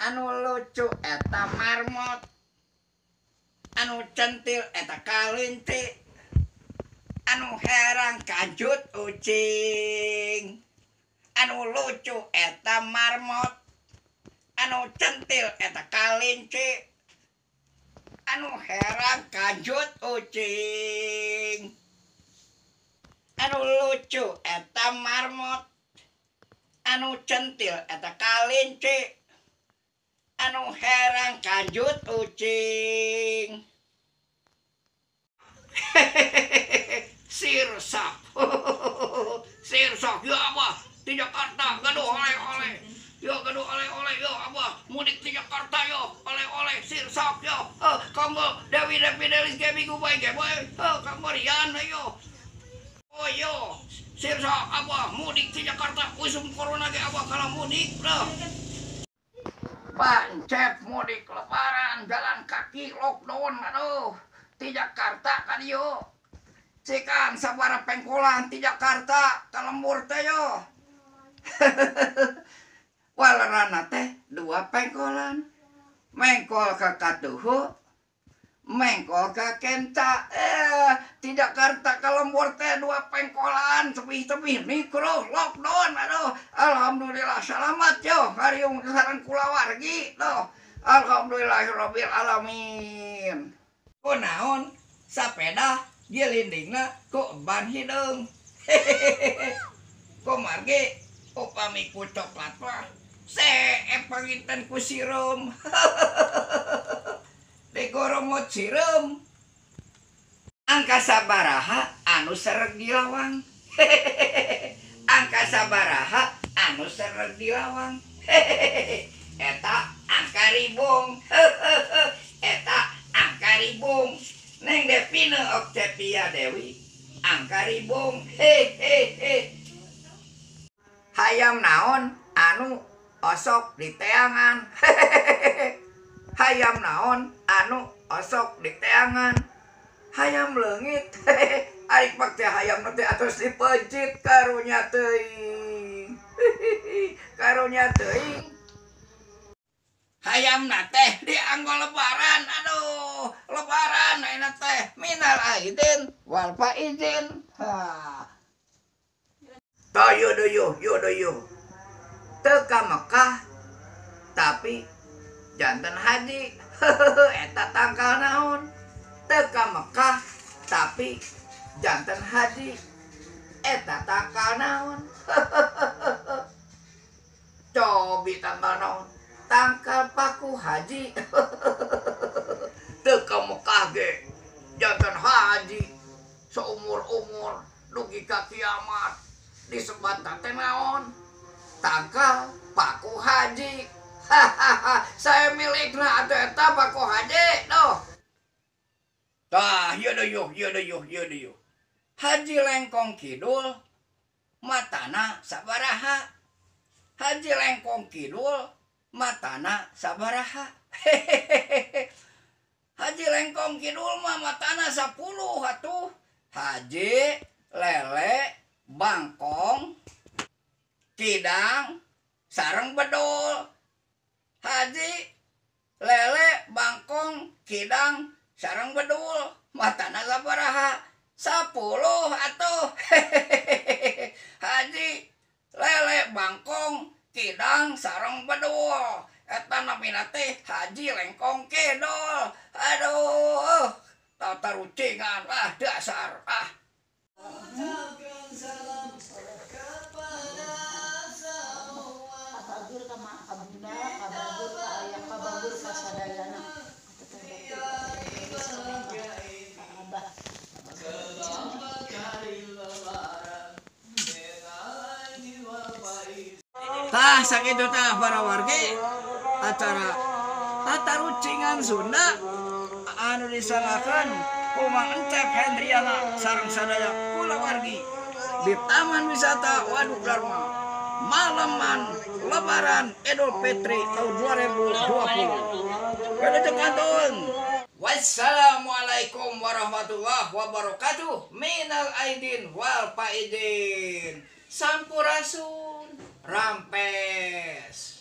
Anu lucu eta marmot, anu centil eta kalinti, anu herang kajut ucing. Anu lucu eta marmot, anu centil eta kalinci, anu herang kajut ucing. Anu lucu eta marmot, anu centil eta kalinci, anu herang kajut ucing. Sirsak. Sirsak, ya abah di Jakarta gaduh oleh-oleh. Yo gaduh oleh-oleh yo abah mudik di Jakarta yo oleh-oleh sirsak yo. Kanggo Dewi Delis ge minggu bae ge boy. Kanggo Rian yo. Oh yo sirsak abah mudik di Jakarta usum corona ge abah kalau mudik dah. Pancet mudik lebaran jalan kaki lockdown aduh di Jakarta kan yo cikan sabara pengkolan di Jakarta ke lembur teh yo. Walerana teh 2 pengkolan mengkol ke Katuhu mengkol ke Kenca di Jakarta ke lembur teh 2 pengkolan tebih-tebih mikro lockdown aduh alhamdulillah selamat yo hariung sareng kulawargi tuh alhamdulillahirabbil alamin. Kunaon sapeda gilindingna ku ban hideung. Kumargi upami ku coklat mah panginten ku sirum. Digoromot sirum angka sabaraha anu sereg di lawang. Angka sabaraha anu sereg di lawang. Eta angka ribung. Eta angka ribung. Neng Devina Octavia Dewi angka ribung. Hayam naon anu osok di teangan. Hayam naon anu osok di teangan. Hayam leungit. Ari pak teh hayam teh atos dipencit karunya teuing. Karunya teuing. Hayam teh dianggo lebaran. Aduh, lebaran ayeuna teh minal aidin wal faizin. Tah yuh. Teu ka Mekah tapi janten haji. Eta tangkal naon? Teu ka Mekah tapi janten haji. Eta tangkal naon? Cobi tangkal naon? Tangkal paku haji. Teu ka Mekah ge janten haji seumur-umur dugi ka kiamat disebat teh naon? Tangkal paku haji. Saya milikna atuh eta paku haji doh. Tah ieu deuh. Haji Lengkong Kidul matana sabaraha? Haji Lengkong Kidul matana sabaraha? Haji Lengkong Kidul mah matana 10 atuh. Haji, lele, bangkong, kidang, sareng bedul. Haji, lele, bangkong, kidang, sareng bedul. Matana sabaraha? 10 atuh. Haji, lele, bangkong, kidang, sareng bedul. Eta namina teh Haji Lengkong Kidul. Aduh, tata rucingan dasar Kabagur ka mak abunda, kabagur ka ayah, kabagur ka sadayana. Tah sakitu tah para wargi acara tatarucingan Sunda anu disangakeun ku Mang Encep Hendriana sareng sadaya kula wargi di Taman Wisata Waduk Dharma Malaman Lebaran Idul Fitri tahun 2020. Wilujeng kantun. Wassalamualaikum warahmatullahi wabarakatuh. Minal aidin wal faidin. Sampurasun rampes.